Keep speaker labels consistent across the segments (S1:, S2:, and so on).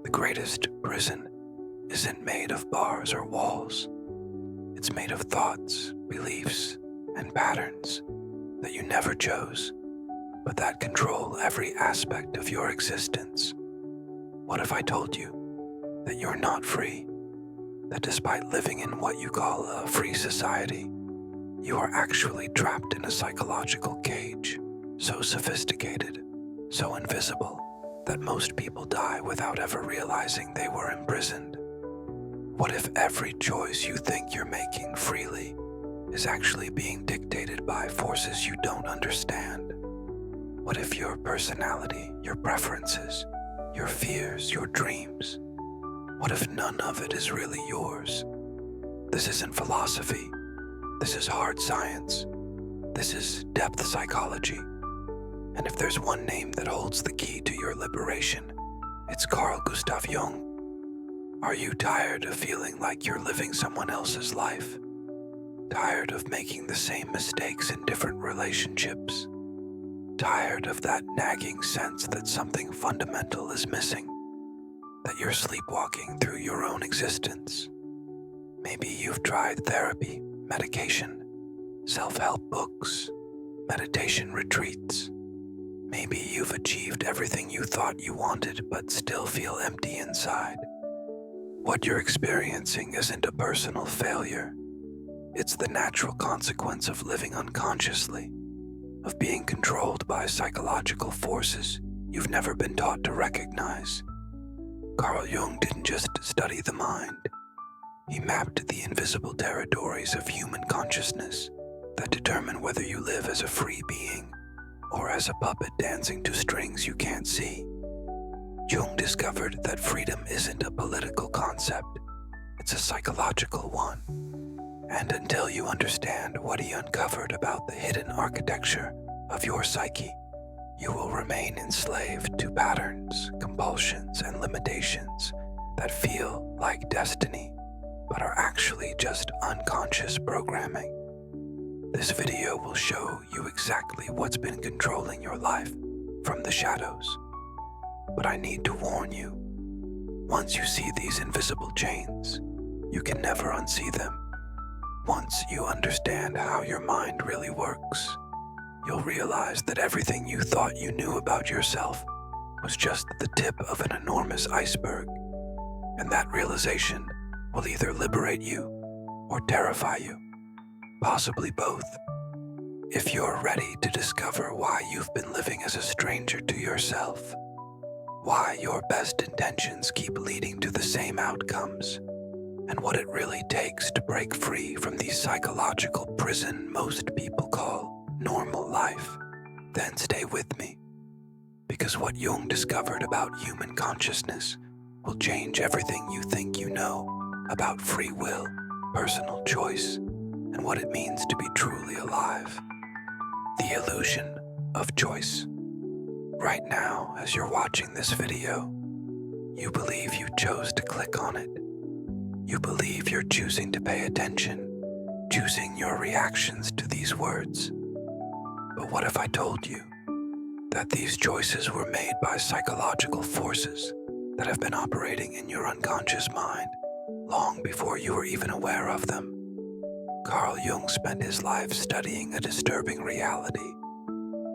S1: The greatest prison isn't made of bars or walls. It's made of thoughts, beliefs, and patterns that you never chose, but that control every aspect of your existence. What if I told you that you're not free? That despite living in what you call a free society, you are actually trapped in a psychological cage, so sophisticated, so invisible, that most people die without ever realizing they were imprisoned? What if every choice you think you're making freely is actually being dictated by forces you don't understand? What if your personality, your preferences, your fears, your dreams, what if none of it is really yours? This isn't philosophy. This is hard science. This is depth psychology. And if there's one name that holds the key to your liberation, it's Carl Gustav Jung. Are you tired of feeling like you're living someone else's life? Tired of making the same mistakes in different relationships? Tired of that nagging sense that something fundamental is missing? That you're sleepwalking through your own existence? Maybe you've tried therapy, medication, self-help books, meditation retreats. Maybe you've achieved everything you thought you wanted but still feel empty inside. What you're experiencing isn't a personal failure. It's the natural consequence of living unconsciously, of being controlled by psychological forces you've never been taught to recognize. Carl Jung didn't just study the mind. He mapped the invisible territories of human consciousness that determine whether you live as a free being or as a puppet dancing to strings you can't see. Jung discovered that freedom isn't a political concept, it's a psychological one. And until you understand what he uncovered about the hidden architecture of your psyche, you will remain enslaved to patterns, compulsions, and limitations that feel like destiny, but are actually just unconscious programming. This video will show you exactly what's been controlling your life from the shadows. But I need to warn you, once you see these invisible chains, you can never unsee them. Once you understand how your mind really works, you'll realize that everything you thought you knew about yourself was just the tip of an enormous iceberg, and that realization will either liberate you or terrify you, possibly both. If you're ready to discover why you've been living as a stranger to yourself, why your best intentions keep leading to the same outcomes, and what it really takes to break free from the psychological prison most people call normal life, then stay with me. Because what Jung discovered about human consciousness will change everything you think you know about free will, personal choice, and what it means to be truly alive. The illusion of choice. Right now, as you're watching this video, you believe you chose to click on it. You believe you're choosing to pay attention, choosing your reactions to these words. But what if I told you that these choices were made by psychological forces that have been operating in your unconscious mind long before you were even aware of them? Carl Jung spent his life studying a disturbing reality.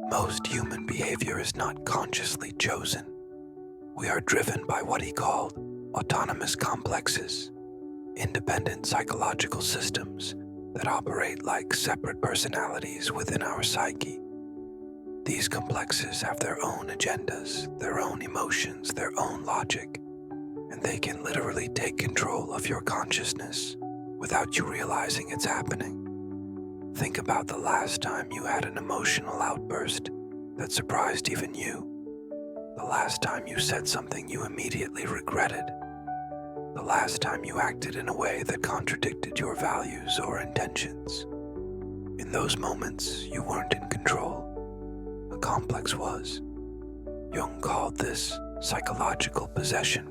S1: Most human behavior is not consciously chosen. We are driven by what he called autonomous complexes, independent psychological systems that operate like separate personalities within our psyche. These complexes have their own agendas, their own emotions, their own logic, and they can literally take control of your consciousness without you realizing it's happening. Think about the last time you had an emotional outburst that surprised even you. The last time you said something you immediately regretted. The last time you acted in a way that contradicted your values or intentions. In those moments, you weren't in control. A complex was. Jung called this psychological possession,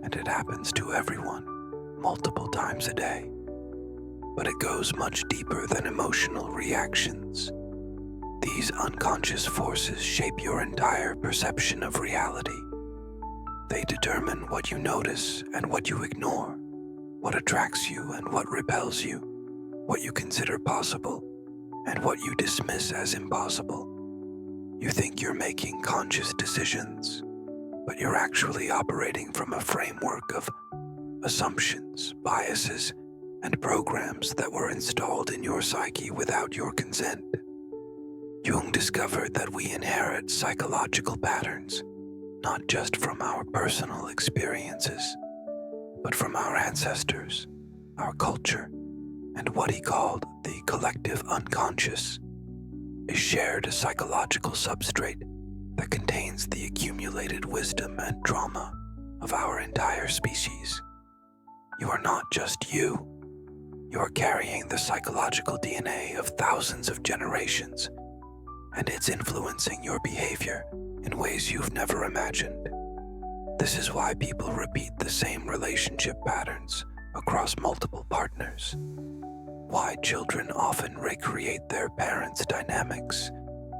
S1: and it happens to everyone, multiple times a day. But it goes much deeper than emotional reactions. These unconscious forces shape your entire perception of reality. They determine what you notice and what you ignore, what attracts you and what repels you, what you consider possible and what you dismiss as impossible. You think you're making conscious decisions, but you're actually operating from a framework of assumptions, biases, and programs that were installed in your psyche without your consent. Jung discovered that we inherit psychological patterns, not just from our personal experiences, but from our ancestors, our culture, and what he called the collective unconscious, a shared psychological substrate that contains the accumulated wisdom and trauma of our entire species. You are not just you. You are carrying the psychological DNA of thousands of generations, and it's influencing your behavior in ways you've never imagined. This is why people repeat the same relationship patterns across multiple partners, why children often recreate their parents' dynamics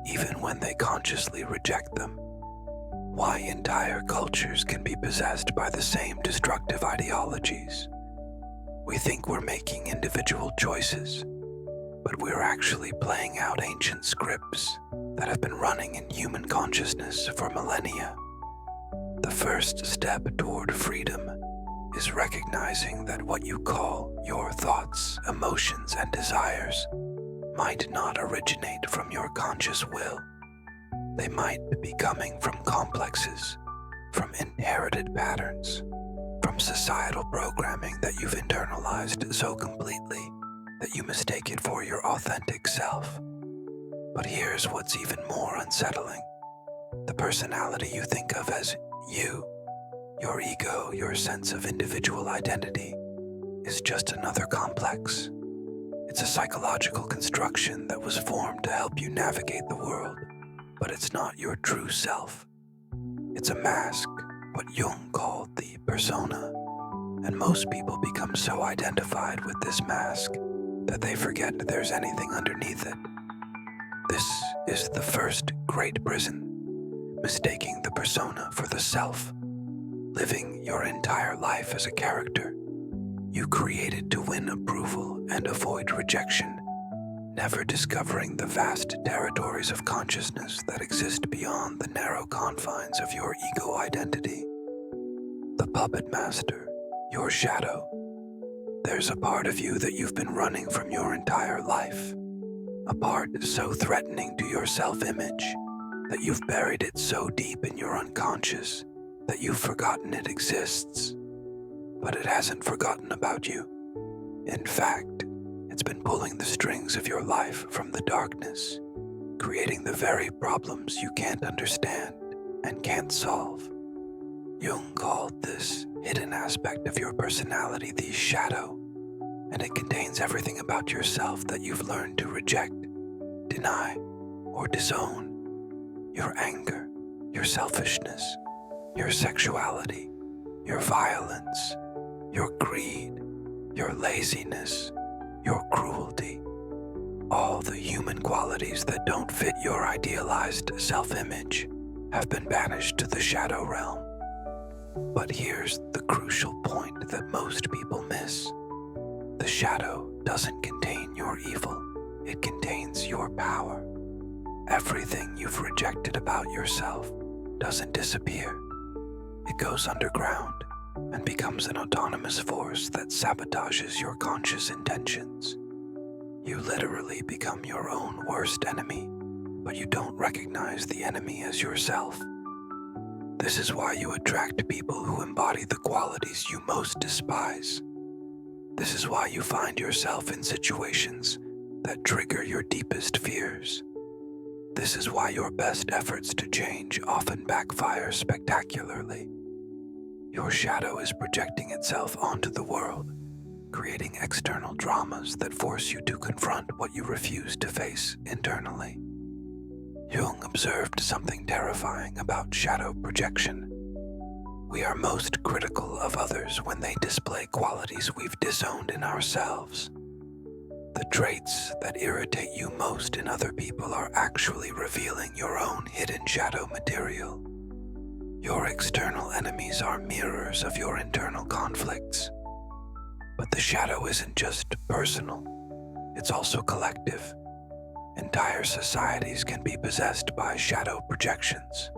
S1: even when they consciously reject them, why entire cultures can be possessed by the same destructive ideologies. We think we're making individual choices, but we're actually playing out ancient scripts that have been running in human consciousness for millennia. The first step toward freedom is recognizing that what you call your thoughts, emotions, and desires might not originate from your conscious will. They might be coming from complexes, from inherited patterns, from societal programming that you've internalized so completely that you mistake it for your authentic self. But here's what's even more unsettling. The personality you think of as you, your ego, your sense of individual identity, is just another complex. It's a psychological construction that was formed to help you navigate the world, but it's not your true self. It's a mask, what Jung called the persona, and most people become so identified with this mask that they forget there's anything underneath it. This is the first great prison, mistaking the persona for the self, living your entire life as a character you created to win approval and avoid rejection, never discovering the vast territories of consciousness that exist beyond the narrow confines of your ego identity. The puppet master, your shadow. There's a part of you that you've been running from your entire life, a part so threatening to your self-image that you've buried it so deep in your unconscious that you've forgotten it exists. But it hasn't forgotten about you. In fact, it's been pulling the strings of your life from the darkness, creating the very problems you can't understand and can't solve. Jung called this hidden aspect of your personality the shadow, and it contains everything about yourself that you've learned to reject, deny, or disown. Your anger, your selfishness, your sexuality, your violence, your greed, your laziness, your cruelty, all the human qualities that don't fit your idealized self-image have been banished to the shadow realm. But here's the crucial point that most people miss. The shadow doesn't contain your evil, it contains your power. Everything you've rejected about yourself doesn't disappear. It goes underground and becomes an autonomous force that sabotages your conscious intentions. You literally become your own worst enemy, but you don't recognize the enemy as yourself. This is why you attract people who embody the qualities you most despise. This is why you find yourself in situations that trigger your deepest fears. This is why your best efforts to change often backfire spectacularly. Your shadow is projecting itself onto the world, creating external dramas that force you to confront what you refuse to face internally. Jung observed something terrifying about shadow projection. We are most critical of others when they display qualities we've disowned in ourselves. The traits that irritate you most in other people are actually revealing your own hidden shadow material. Your external enemies are mirrors of your internal conflicts. But the shadow isn't just personal, it's also collective. Entire societies can be possessed by shadow projections,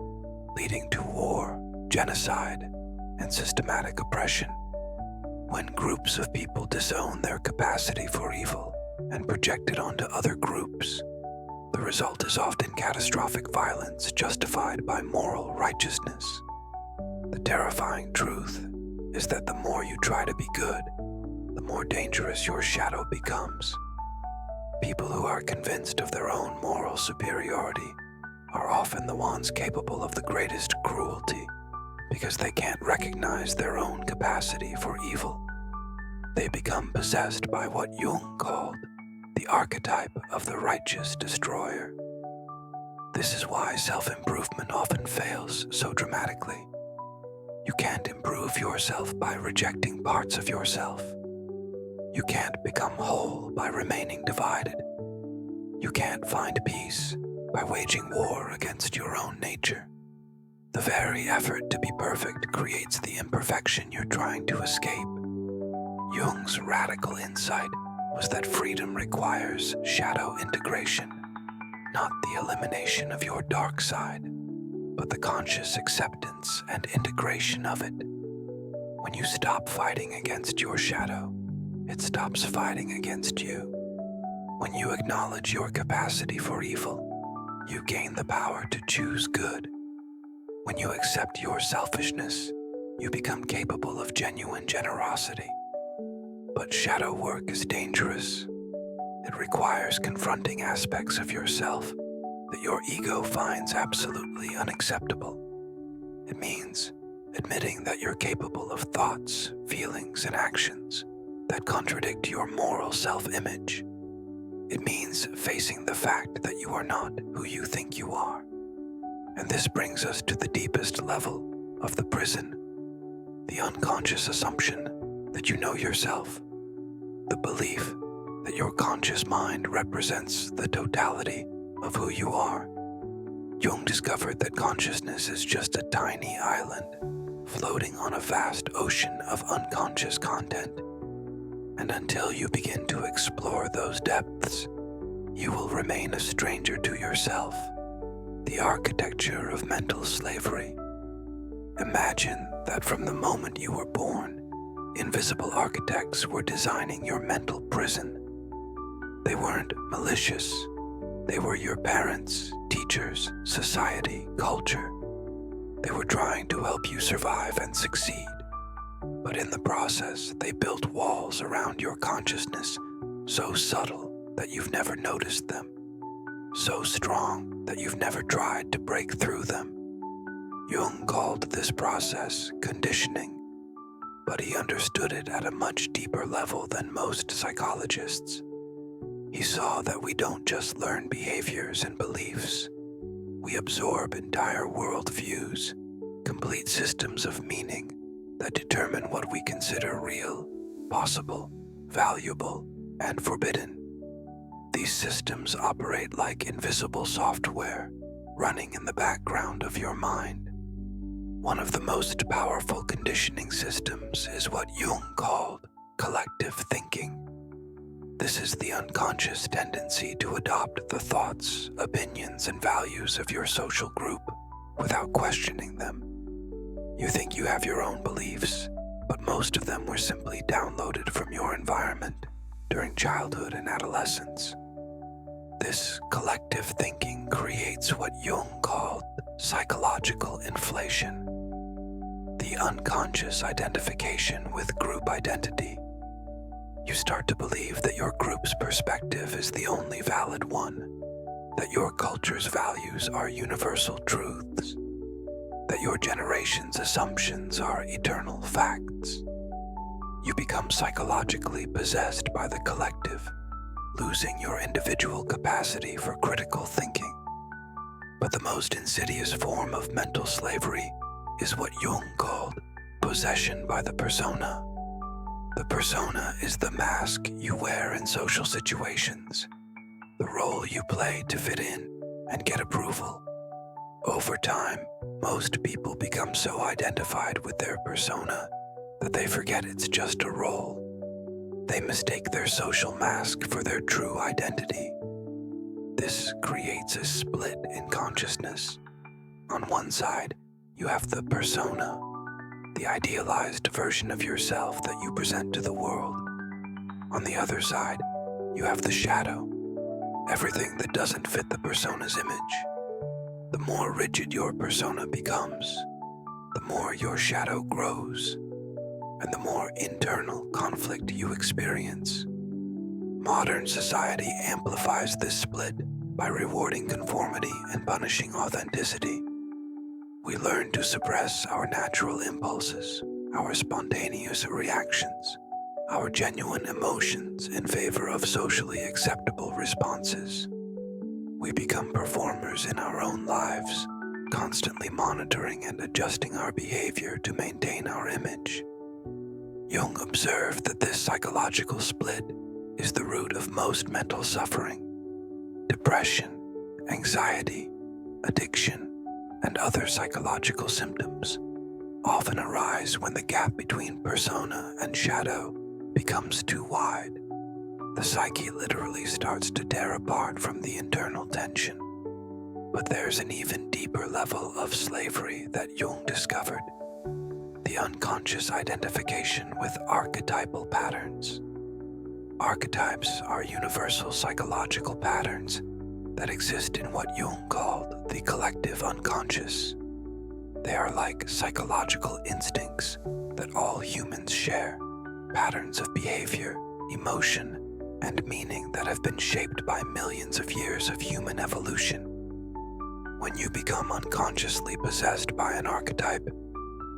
S1: leading to war, genocide, and systematic oppression. When groups of people disown their capacity for evil and project it onto other groups, the result is often catastrophic violence justified by moral righteousness. The terrifying truth is that the more you try to be good, the more dangerous your shadow becomes. People who are convinced of their own moral superiority are often the ones capable of the greatest cruelty because they can't recognize their own capacity for evil. They become possessed by what Jung called the archetype of the righteous destroyer. This is why self-improvement often fails so dramatically. You can't improve yourself by rejecting parts of yourself. You can't become whole by remaining divided. You can't find peace by waging war against your own nature. The very effort to be perfect creates the imperfection you're trying to escape. Jung's radical insight was that freedom requires shadow integration, not the elimination of your dark side, but the conscious acceptance and integration of it. When you stop fighting against your shadow, it stops fighting against you. When you acknowledge your capacity for evil, you gain the power to choose good. When you accept your selfishness, you become capable of genuine generosity. But shadow work is dangerous. It requires confronting aspects of yourself that your ego finds absolutely unacceptable. It means admitting that you're capable of thoughts, feelings, and actions that contradict your moral self-image. It means facing the fact that you are not who you think you are. And this brings us to the deepest level of the prison, the unconscious assumption that you know yourself, the belief that your conscious mind represents the totality of who you are. Jung discovered that consciousness is just a tiny island floating on a vast ocean of unconscious content. And until you begin to explore those depths, you will remain a stranger to yourself. The architecture of mental slavery. Imagine that from the moment you were born, invisible architects were designing your mental prison. They weren't malicious. They were your parents, teachers, society, culture. They were trying to help you survive and succeed. But in the process, they built walls around your consciousness so subtle that you've never noticed them, so strong that you've never tried to break through them. Jung called this process conditioning, but he understood it at a much deeper level than most psychologists. He saw that we don't just learn behaviors and beliefs. We absorb entire worldviews, complete systems of meaning that determine what we consider real, possible, valuable, and forbidden. These systems operate like invisible software running in the background of your mind. One of the most powerful conditioning systems is what Jung called collective thinking. This is the unconscious tendency to adopt the thoughts, opinions, and values of your social group without questioning them. You think you have your own beliefs, but most of them were simply downloaded from your environment during childhood and adolescence. This collective thinking creates what Jung called psychological inflation, the unconscious identification with group identity. You start to believe that your group's perspective is the only valid one, that your culture's values are universal truths, that your generation's assumptions are eternal facts. You become psychologically possessed by the collective, losing your individual capacity for critical thinking. But the most insidious form of mental slavery is what Jung called possession by the persona. The persona is the mask you wear in social situations, the role you play to fit in and get approval. Over time, most people become so identified with their persona that they forget it's just a role. They mistake their social mask for their true identity. This creates a split in consciousness. On one side, you have the persona, the idealized version of yourself that you present to the world. On the other side, you have the shadow, everything that doesn't fit the persona's image. The more rigid your persona becomes, the more your shadow grows, and the more internal conflict you experience. Modern society amplifies this split by rewarding conformity and punishing authenticity. We learn to suppress our natural impulses, our spontaneous reactions, our genuine emotions in favor of socially acceptable responses. We become performers in our own lives, constantly monitoring and adjusting our behavior to maintain our image. Jung observed that this psychological split is the root of most mental suffering. Depression, anxiety, addiction, and other psychological symptoms often arise when the gap between persona and shadow becomes too wide. The psyche literally starts to tear apart from the internal tension. But there's an even deeper level of slavery that Jung discovered: the unconscious identification with archetypal patterns. Archetypes are universal psychological patterns that exist in what Jung called the collective unconscious. They are like psychological instincts that all humans share, patterns of behavior, emotion, and meaning that have been shaped by millions of years of human evolution. When you become unconsciously possessed by an archetype,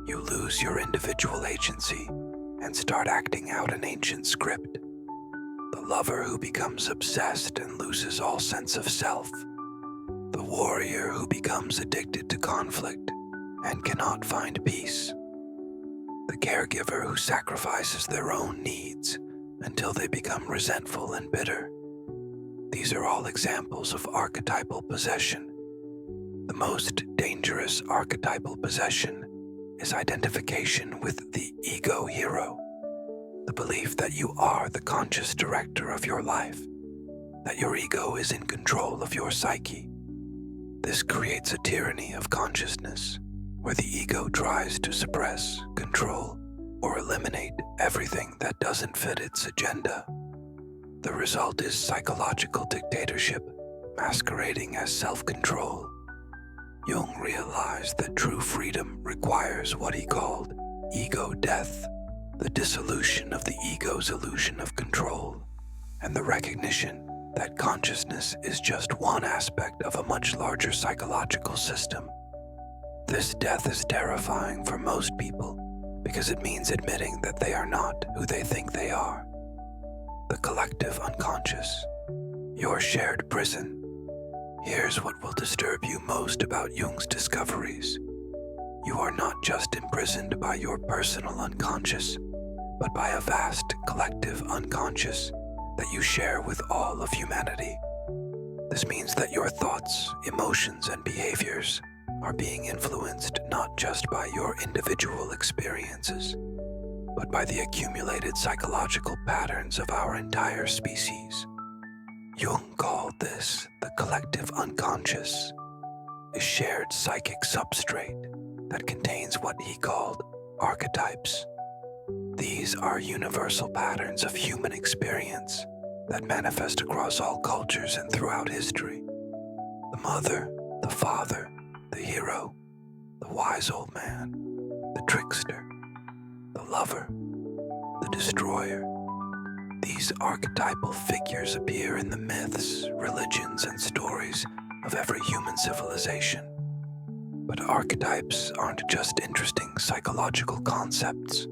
S1: you lose your individual agency and start acting out an ancient script. The lover who becomes obsessed and loses all sense of self. The warrior who becomes addicted to conflict and cannot find peace. The caregiver who sacrifices their own needs until they become resentful and bitter. These are all examples of archetypal possession. The most dangerous archetypal possession is identification with the ego hero. The belief that you are the conscious director of your life, that your ego is in control of your psyche. This creates a tyranny of consciousness, where the ego tries to suppress, control, or eliminate everything that doesn't fit its agenda. The result is psychological dictatorship, masquerading as self-control. Jung realized that true freedom requires what he called ego death, the dissolution of the ego's illusion of control, and the recognition that consciousness is just one aspect of a much larger psychological system. This death is terrifying for most people because it means admitting that they are not who they think they are. The collective unconscious, your shared prison. Here's what will disturb you most about Jung's discoveries. You are not just imprisoned by your personal unconscious, but by a vast collective unconscious that you share with all of humanity. This means that your thoughts, emotions, and behaviors are being influenced not just by your individual experiences, but by the accumulated psychological patterns of our entire species. Jung called this the collective unconscious, a shared psychic substrate that contains what he called archetypes. These are universal patterns of human experience that manifest across all cultures and throughout history. The mother, the father, the hero, the wise old man, the trickster, the lover, the destroyer. These archetypal figures appear in the myths, religions, and stories of every human civilization. But archetypes aren't just interesting psychological concepts.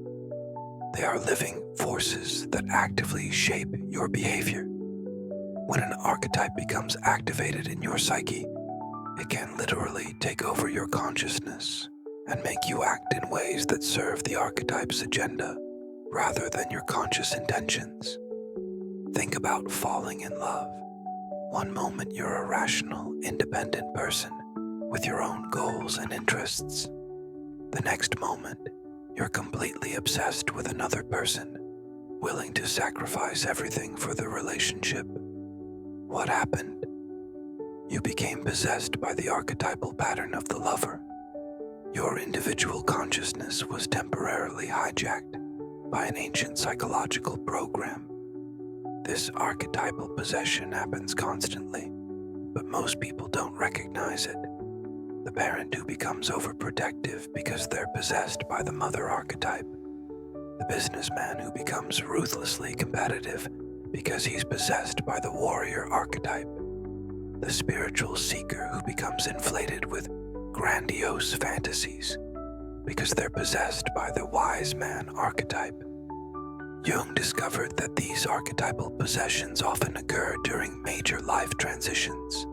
S1: They are living forces that actively shape your behavior. When an archetype becomes activated in your psyche, it can literally take over your consciousness and make you act in ways that serve the archetype's agenda rather than your conscious intentions. Think about falling in love. One moment you're a rational, independent person with your own goals and interests. The next moment, you're completely obsessed with another person, willing to sacrifice everything for the relationship. What happened? You became possessed by the archetypal pattern of the lover. Your individual consciousness was temporarily hijacked by an ancient psychological program. This archetypal possession happens constantly, but most people don't recognize it. The parent who becomes overprotective because they're possessed by the mother archetype. The businessman who becomes ruthlessly competitive because he's possessed by the warrior archetype. The spiritual seeker who becomes inflated with grandiose fantasies because they're possessed by the wise man archetype. Jung discovered that these archetypal possessions often occur during major life transitions: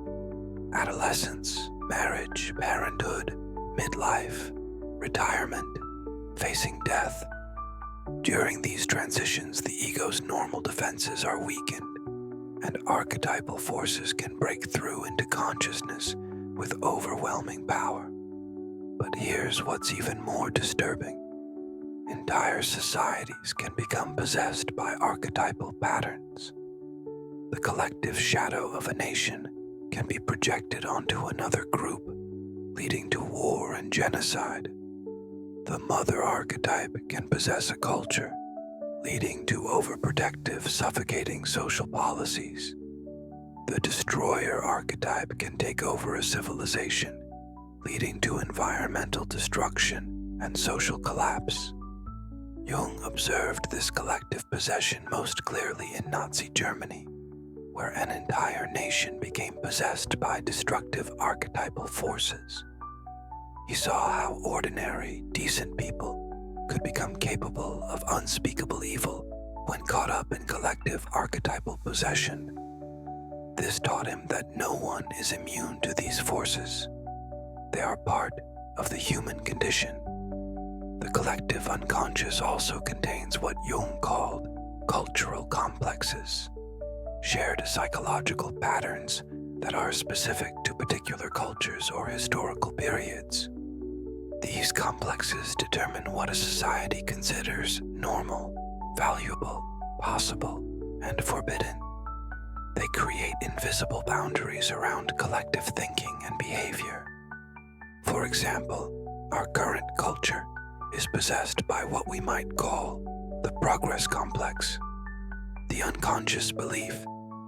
S1: adolescence, marriage, parenthood, midlife, retirement, facing death. During these transitions, the ego's normal defenses are weakened, and archetypal forces can break through into consciousness with overwhelming power. But here's what's even more disturbing. Entire societies can become possessed by archetypal patterns. The collective shadow of a nation can be projected onto another group, leading to war and genocide. The mother archetype can possess a culture, leading to overprotective, suffocating social policies. The destroyer archetype can take over a civilization, leading to environmental destruction and social collapse. Jung observed this collective possession most clearly in Nazi Germany, where an entire nation became possessed by destructive archetypal forces. He saw how ordinary, decent people could become capable of unspeakable evil when caught up in collective archetypal possession. This taught him that no one is immune to these forces. They are part of the human condition. The collective unconscious also contains what Jung called cultural complexes, shared psychological patterns that are specific to particular cultures or historical periods. These complexes determine what a society considers normal, valuable, possible, and forbidden. They create invisible boundaries around collective thinking and behavior. For example, our current culture is possessed by what we might call the progress complex, the unconscious belief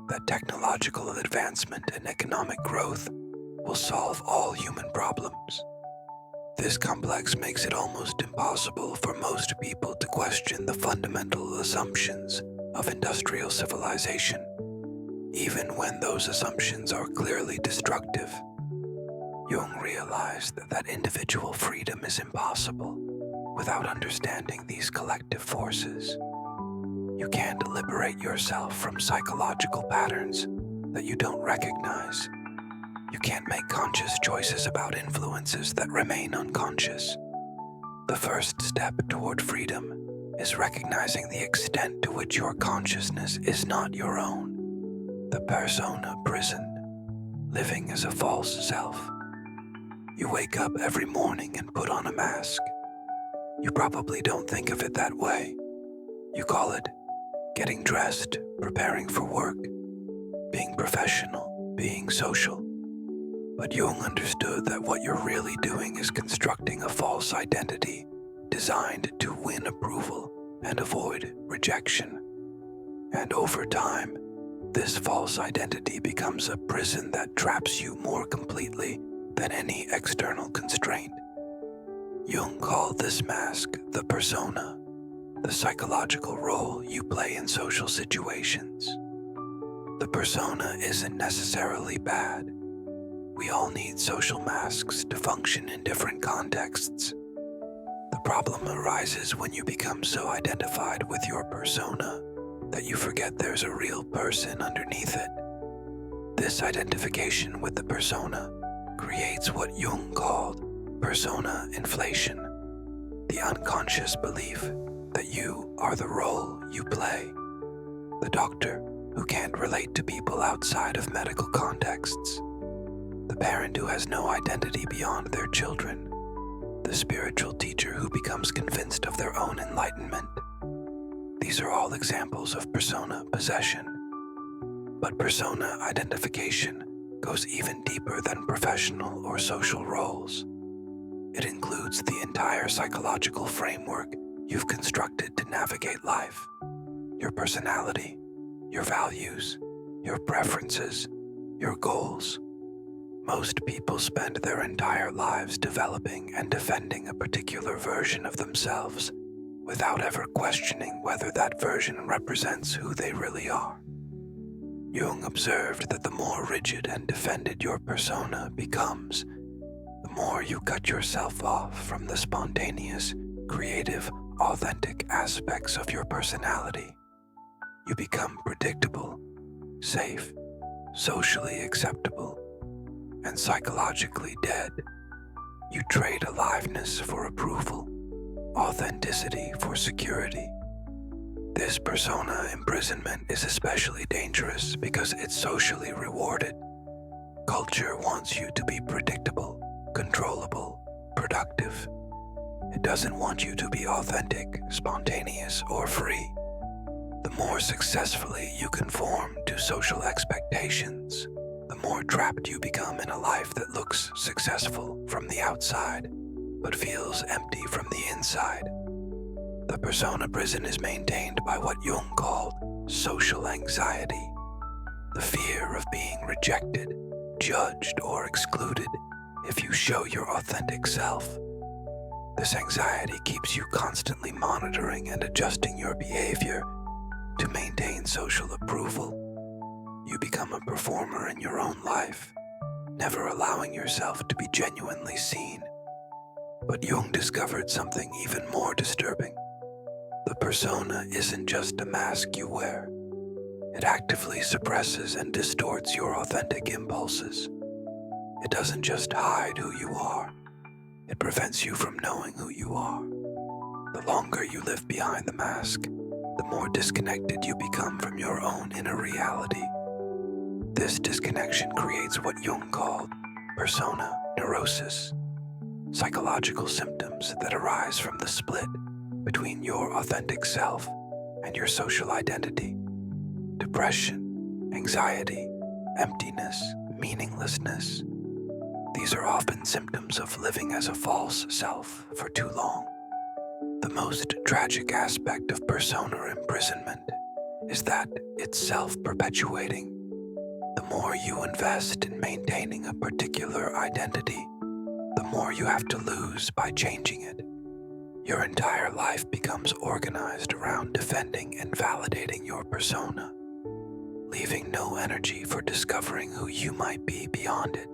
S1: that technological advancement and economic growth will solve all human problems. This complex makes it almost impossible for most people to question the fundamental assumptions of industrial civilization, even when those assumptions are clearly destructive. Jung realized that individual freedom is impossible without understanding these collective forces. You can't liberate yourself from psychological patterns that you don't recognize. You can't make conscious choices about influences that remain unconscious. The first step toward freedom is recognizing the extent to which your consciousness is not your own. The persona prison, living as a false self. You wake up every morning and put on a mask. You probably don't think of it that way. You call it getting dressed, preparing for work, being professional, being social. But Jung understood that what you're really doing is constructing a false identity designed to win approval and avoid rejection. And over time, this false identity becomes a prison that traps you more completely than any external constraint. Jung called this mask the persona, the psychological role you play in social situations. The persona isn't necessarily bad. We all need social masks to function in different contexts. The problem arises when you become so identified with your persona that you forget there's a real person underneath it. This identification with the persona creates what Jung called persona inflation, the unconscious belief that you are the role you play. The doctor who can't relate to people outside of medical contexts. the parent who has no identity beyond their children, the spiritual teacher who becomes convinced of their own enlightenment. These are all examples of persona possession. But persona identification goes even deeper than professional or social roles. It includes the entire psychological framework you've constructed to navigate life. Your personality, your values, your preferences, your goals. Most people spend their entire lives developing and defending a particular version of themselves without ever questioning whether that version represents who they really are. Jung observed that the more rigid and defended your persona becomes, the more you cut yourself off from the spontaneous, creative, authentic aspects of your personality. You become predictable, safe, socially acceptable, and psychologically dead. You trade aliveness for approval, authenticity for security. This persona imprisonment is especially dangerous because it's socially rewarded. Culture wants you to be predictable, controllable, productive. It doesn't want you to be authentic, spontaneous, or free. The more successfully you conform to social expectations, the more trapped you become in a life that looks successful from the outside, but feels empty from the inside. The persona prison is maintained by what Jung called social anxiety, the fear of being rejected, judged, or excluded if you show your authentic self. This anxiety keeps you constantly monitoring and adjusting your behavior to maintain social approval. You become a performer in your own life, never allowing yourself to be genuinely seen. But Jung discovered something even more disturbing. The persona isn't just a mask you wear. It actively suppresses and distorts your authentic impulses. It doesn't just hide who you are. It prevents you from knowing who you are. The longer you live behind the mask, the more disconnected you become from your own inner reality. This disconnection creates what Jung called persona neurosis, psychological symptoms that arise from the split between your authentic self and your social identity. Depression, anxiety, emptiness, meaninglessness. These are often symptoms of living as a false self for too long. The most tragic aspect of persona imprisonment is that it's self-perpetuating. The more you invest in maintaining a particular identity, the more you have to lose by changing it. Your entire life becomes organized around defending and validating your persona, leaving no energy for discovering who you might be beyond it.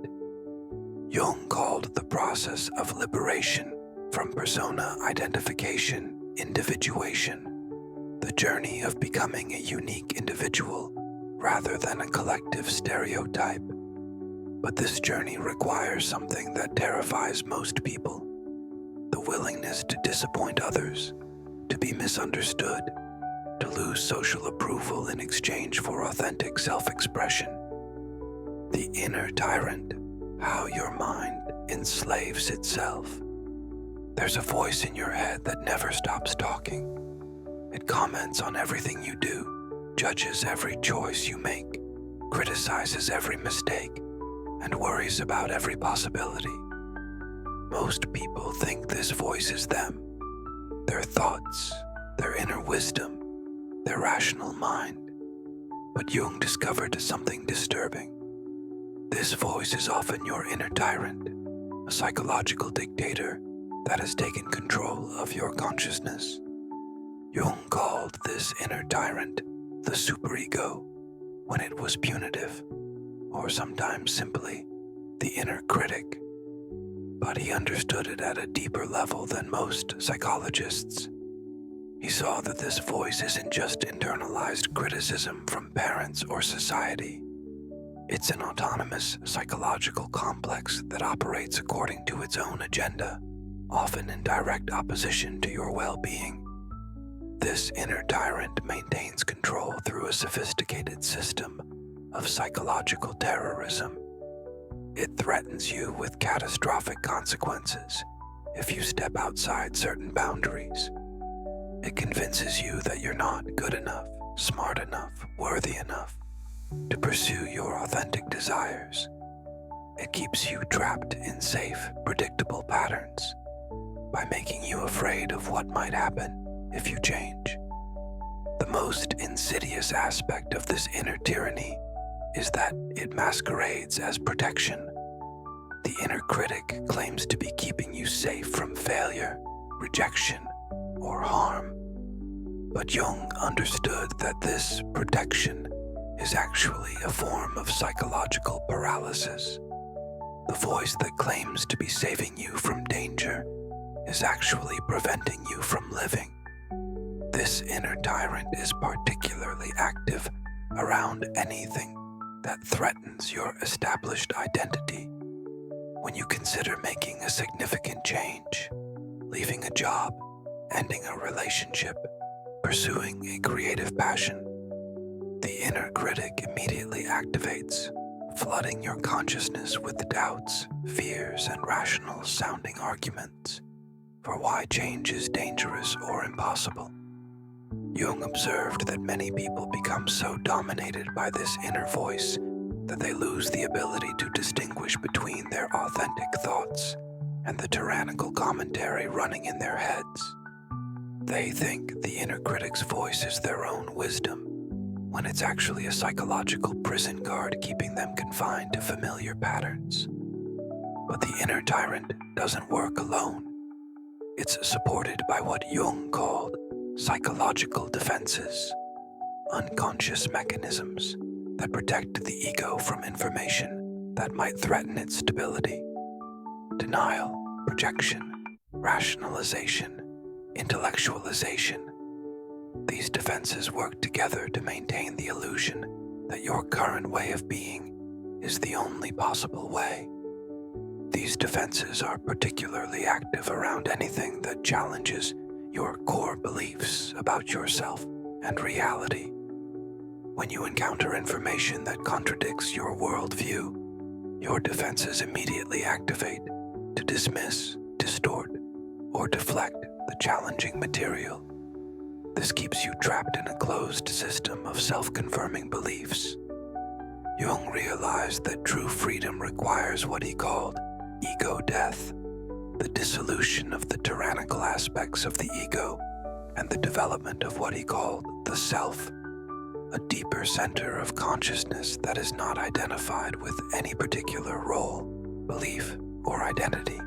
S1: Jung called the process of liberation from persona identification individuation, the journey of becoming a unique individual rather than a collective stereotype. But this journey requires something that terrifies most people: the willingness to disappoint others, to be misunderstood, to lose social approval in exchange for authentic self-expression. The inner tyrant, how your mind enslaves itself. There's a voice in your head that never stops talking. It comments on everything you do, judges every choice you make, criticizes every mistake, and worries about every possibility. Most people think this voice is them, their thoughts, their inner wisdom, their rational mind. But Jung discovered something disturbing. This voice is often your inner tyrant, a psychological dictator that has taken control of your consciousness. Jung called this inner tyrant the superego when it was punitive, or sometimes simply the inner critic. But he understood it at a deeper level than most psychologists. He saw that this voice isn't just internalized criticism from parents or society. It's an autonomous psychological complex that operates according to its own agenda, often in direct opposition to your well-being. This inner tyrant maintains control through a sophisticated system of psychological terrorism. It threatens you with catastrophic consequences if you step outside certain boundaries. It convinces you that you're not good enough, smart enough, worthy enough to pursue your authentic desires. It keeps you trapped in safe, predictable patterns by making you afraid of what might happen if you change. The most insidious aspect of this inner tyranny is that it masquerades as protection. The inner critic claims to be keeping you safe from failure, rejection, or harm. But Jung understood that this protection is actually a form of psychological paralysis. The voice that claims to be saving you from danger is actually preventing you from living. This inner tyrant is particularly active around anything that threatens your established identity. When you consider making a significant change, leaving a job, ending a relationship, pursuing a creative passion, the inner critic immediately activates, flooding your consciousness with doubts, fears, and rational-sounding arguments for why change is dangerous or impossible. Jung observed that many people become so dominated by this inner voice that they lose the ability to distinguish between their authentic thoughts and the tyrannical commentary running in their heads. They think the inner critic's voice is their own wisdom, when it's actually a psychological prison guard keeping them confined to familiar patterns. But the inner tyrant doesn't work alone. It's supported by what Jung called psychological defenses, unconscious mechanisms that protect the ego from information that might threaten its stability. Denial, projection, rationalization, intellectualization. These defenses work together to maintain the illusion that your current way of being is the only possible way. These defenses are particularly active around anything that challenges your core beliefs about yourself and reality. When you encounter information that contradicts your worldview, your defenses immediately activate to dismiss, distort, or deflect the challenging material. This keeps you trapped in a closed system of self-confirming beliefs. Jung realized that true freedom requires what he called ego death, the dissolution of the tyrannical aspects of the ego and the development of what he called the self, a deeper center of consciousness that is not identified with any particular role, belief, or identity.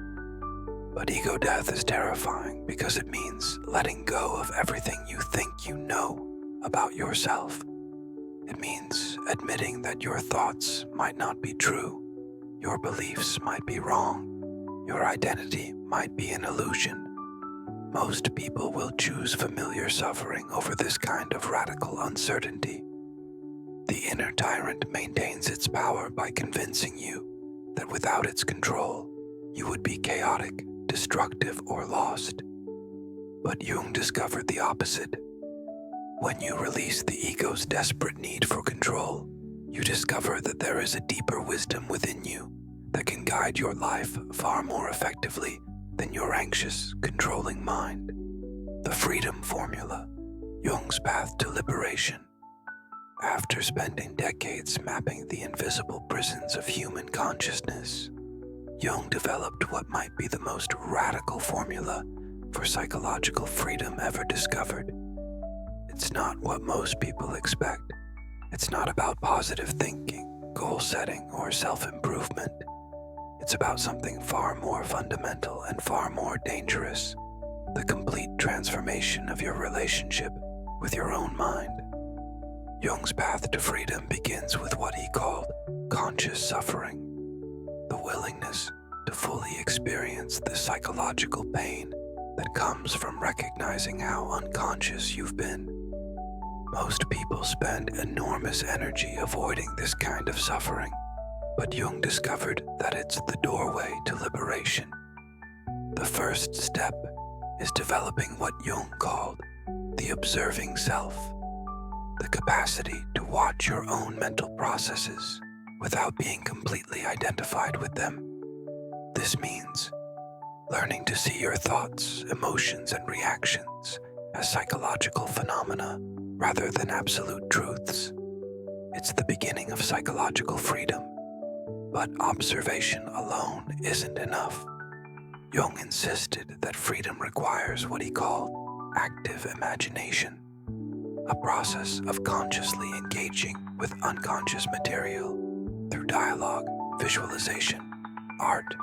S1: But ego death is terrifying because it means letting go of everything you think you know about yourself. It means admitting that your thoughts might not be true, your beliefs might be wrong, your identity might be an illusion. Most people will choose familiar suffering over this kind of radical uncertainty. The inner tyrant maintains its power by convincing you that without its control, you would be chaotic, destructive, or lost. But Jung discovered the opposite. When you release the ego's desperate need for control, you discover that there is a deeper wisdom within you that can guide your life far more effectively than your anxious, controlling mind. The freedom formula, Jung's path to liberation. After spending decades mapping the invisible prisons of human consciousness, Jung developed what might be the most radical formula for psychological freedom ever discovered. It's not what most people expect. It's not about positive thinking, goal setting, or self-improvement. It's about something far more fundamental and far more dangerous, the complete transformation of your relationship with your own mind. Jung's path to freedom begins with what he called conscious suffering, the willingness to fully experience the psychological pain that comes from recognizing how unconscious you've been. Most people spend enormous energy avoiding this kind of suffering, but Jung discovered that it's the doorway to liberation. The first step is developing what Jung called the observing self, the capacity to watch your own mental processes without being completely identified with them. This means learning to see your thoughts, emotions, and reactions as psychological phenomena rather than absolute truths. It's the beginning of psychological freedom, but observation alone isn't enough. Jung insisted that freedom requires what he called active imagination, a process of consciously engaging with unconscious material through dialogue, visualization, art,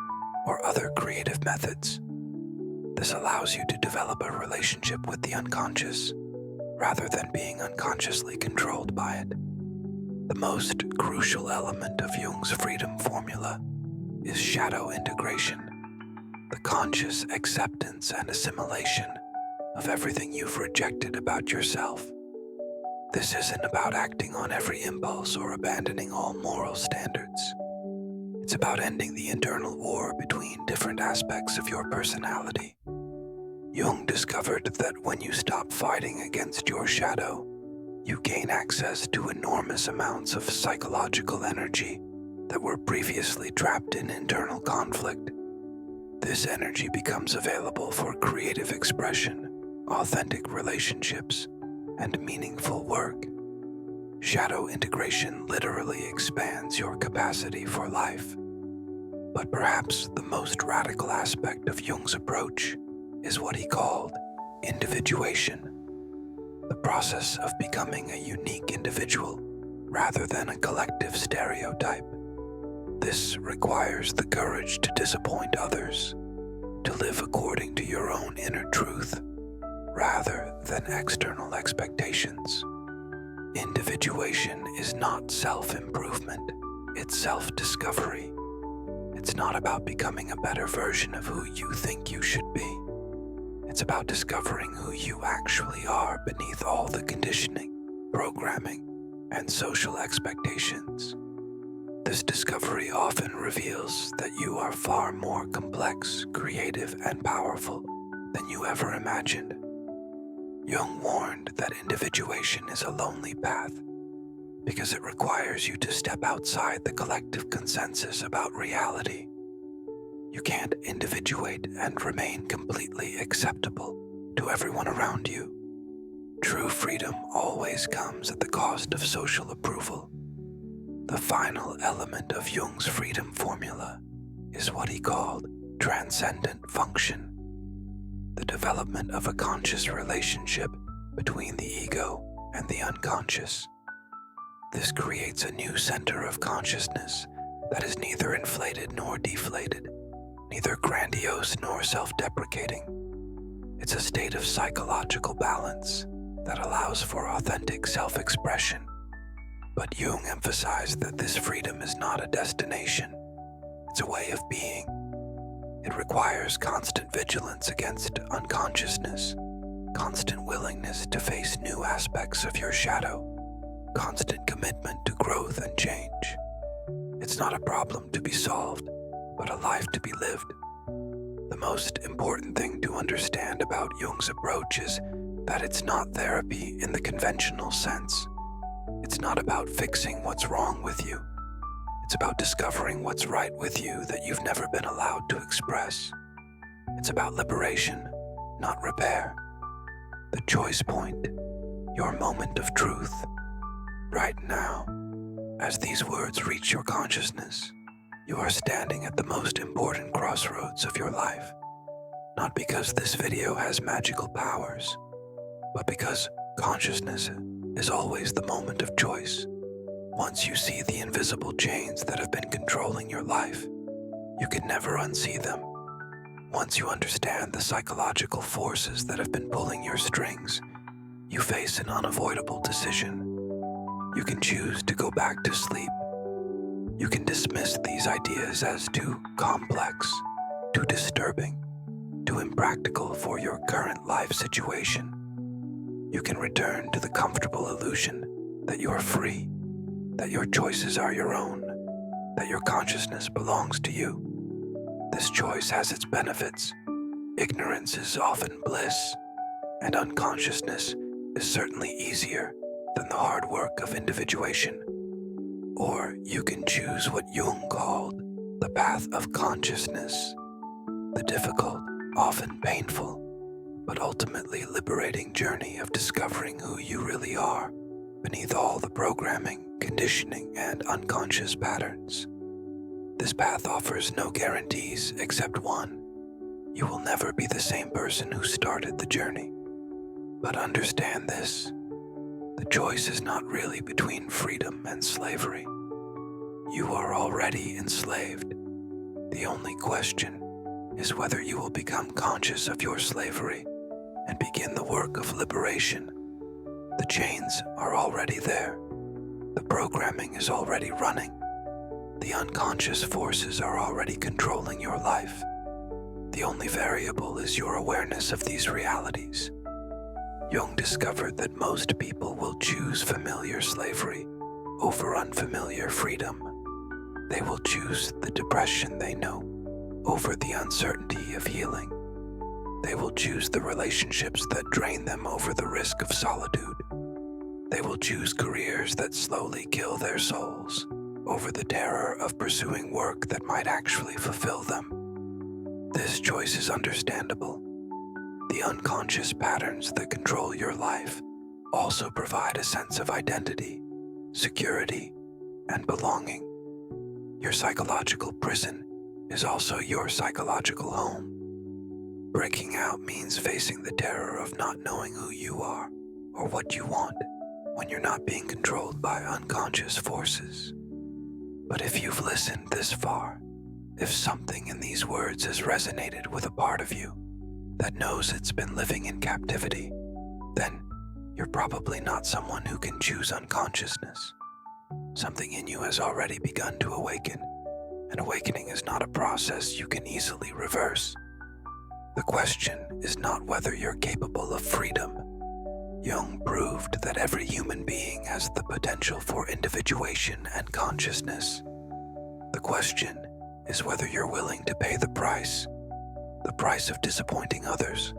S1: or other creative methods. This allows you to develop a relationship with the unconscious rather than being unconsciously controlled by it. The most crucial element of Jung's freedom formula is shadow integration, the conscious acceptance and assimilation of everything you've rejected about yourself. This isn't about acting on every impulse or abandoning all moral standards. It's about ending the internal war between different aspects of your personality. Jung discovered that when you stop fighting against your shadow, you gain access to enormous amounts of psychological energy that were previously trapped in internal conflict. This energy becomes available for creative expression, authentic relationships, and meaningful work. Shadow integration literally expands your capacity for life. But perhaps the most radical aspect of Jung's approach is what he called individuation, the process of becoming a unique individual rather than a collective stereotype. This requires the courage to disappoint others, to live according to your own inner truth rather than external expectations. Individuation is not self-improvement, it's self-discovery. It's not about becoming a better version of who you think you should be. It's about discovering who you actually are beneath all the conditioning, programming, and social expectations. This discovery often reveals that you are far more complex, creative, and powerful than you ever imagined. Jung warned that individuation is a lonely path because it requires you to step outside the collective consensus about reality. You can't individuate and remain completely acceptable to everyone around you. True freedom always comes at the cost of social approval. The final element of Jung's freedom formula is what he called transcendent function, the development of a conscious relationship between the ego and the unconscious. This creates a new center of consciousness that is neither inflated nor deflated, neither grandiose nor self-deprecating. It's a state of psychological balance that allows for authentic self-expression. But Jung emphasized that this freedom is not a destination, it's a way of being. It requires constant vigilance against unconsciousness, constant willingness to face new aspects of your shadow, constant commitment to growth and change. It's not a problem to be solved, but a life to be lived. The most important thing to understand about Jung's approach is that it's not therapy in the conventional sense. It's not about fixing what's wrong with you. It's about discovering what's right with you that you've never been allowed to express. It's about liberation, not repair. The choice point, your moment of truth. Right now, as these words reach your consciousness, you are standing at the most important crossroads of your life. Not because this video has magical powers, but because consciousness is always the moment of choice. Once you see the invisible chains that have been controlling your life, you can never unsee them. Once you understand the psychological forces that have been pulling your strings, you face an unavoidable decision. You can choose to go back to sleep. You can dismiss these ideas as too complex, too disturbing, too impractical for your current life situation. You can return to the comfortable illusion that you are free, that your choices are your own, that your consciousness belongs to you. This choice has its benefits. Ignorance is often bliss, and unconsciousness is certainly easier than the hard work of individuation. Or you can choose what Jung called the path of consciousness, the difficult, often painful, but ultimately liberating journey of discovering who you really are beneath all the programming, conditioning, and unconscious patterns. This path offers no guarantees except one. You will never be the same person who started the journey. But understand this, the choice is not really between freedom and slavery. You are already enslaved. The only question is whether you will become conscious of your slavery and begin the work of liberation. The chains are already there. The programming is already running. The unconscious forces are already controlling your life. The only variable is your awareness of these realities. Jung discovered that most people will choose familiar slavery over unfamiliar freedom. They will choose the depression they know over the uncertainty of healing. They will choose the relationships that drain them over the risk of solitude. They will choose careers that slowly kill their souls over the terror of pursuing work that might actually fulfill them. This choice is understandable. The unconscious patterns that control your life also provide a sense of identity, security, and belonging. Your psychological prison is also your psychological home. Breaking out means facing the terror of not knowing who you are or what you want when you're not being controlled by unconscious forces. But if you've listened this far, if something in these words has resonated with a part of you that knows it's been living in captivity, then you're probably not someone who can choose unconsciousness. Something in you has already begun to awaken, and awakening is not a process you can easily reverse. The question is not whether you're capable of freedom. Jung proved that every human being has the potential for individuation and consciousness. The question is whether you're willing to pay the price of disappointing others,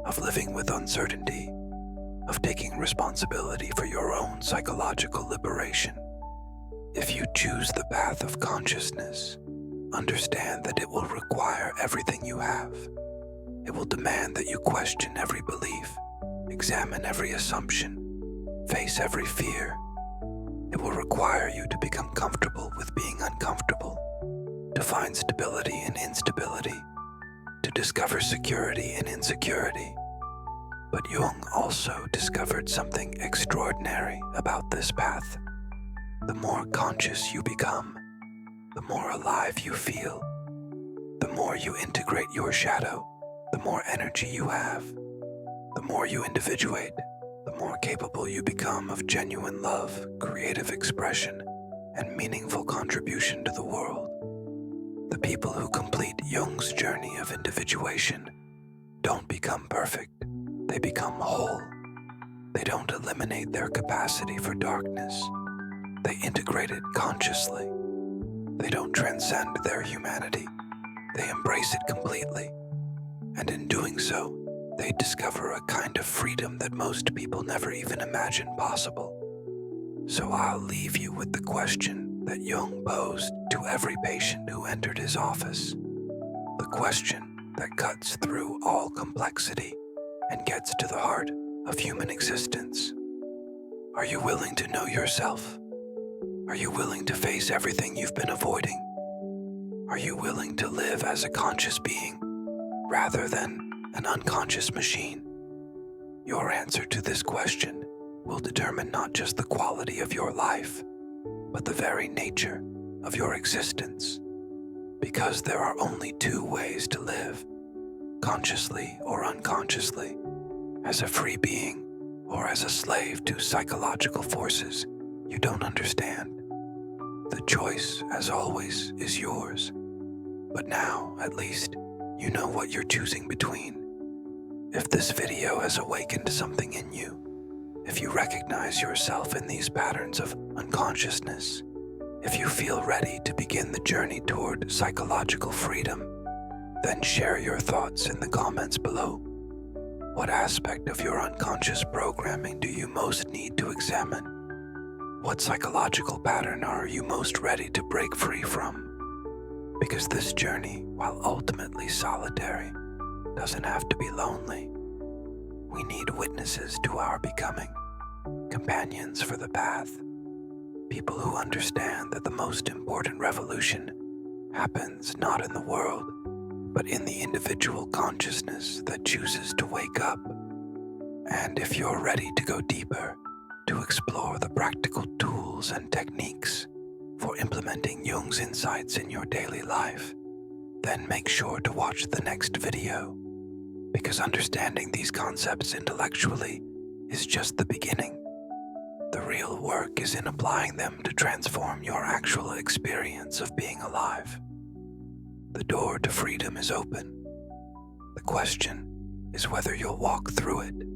S1: of living with uncertainty, of taking responsibility for your own psychological liberation. If you choose the path of consciousness, understand that it will require everything you have. It will demand that you question every belief, examine every assumption, face every fear. It will require you to become comfortable with being uncomfortable, to find stability in instability, to discover security in insecurity. But Jung also discovered something extraordinary about this path. The more conscious you become, the more alive you feel. The more you integrate your shadow, the more energy you have. The more you individuate, the more capable you become of genuine love, creative expression, and meaningful contribution to the world. The people who complete Jung's journey of individuation don't become perfect, they become whole. They don't eliminate their capacity for darkness, they integrate it consciously. They don't transcend their humanity, they embrace it completely. And in doing so, they discover a kind of freedom that most people never even imagined possible. So I'll leave you with the question that Jung posed to every patient who entered his office. The question that cuts through all complexity and gets to the heart of human existence. Are you willing to know yourself? Are you willing to face everything you've been avoiding? Are you willing to live as a conscious being rather than an unconscious machine? Your answer to this question will determine not just the quality of your life, but the very nature of your existence. Because there are only two ways to live, consciously or unconsciously, as a free being or as a slave to psychological forces you don't understand. The choice, as always, is yours. But now, at least, you know what you're choosing between. If this video has awakened something in you, if you recognize yourself in these patterns of unconsciousness, if you feel ready to begin the journey toward psychological freedom, then share your thoughts in the comments below. What aspect of your unconscious programming do you most need to examine? What psychological pattern are you most ready to break free from? Because this journey, while ultimately solitary, doesn't have to be lonely. We need witnesses to our becoming, companions for the path, people who understand that the most important revolution happens not in the world, but in the individual consciousness that chooses to wake up. And if you're ready to go deeper, to explore the practical tools and techniques for implementing Jung's insights in your daily life, then make sure to watch the next video, because understanding these concepts intellectually is just the beginning. The real work is in applying them to transform your actual experience of being alive. The door to freedom is open. The question is whether you'll walk through it.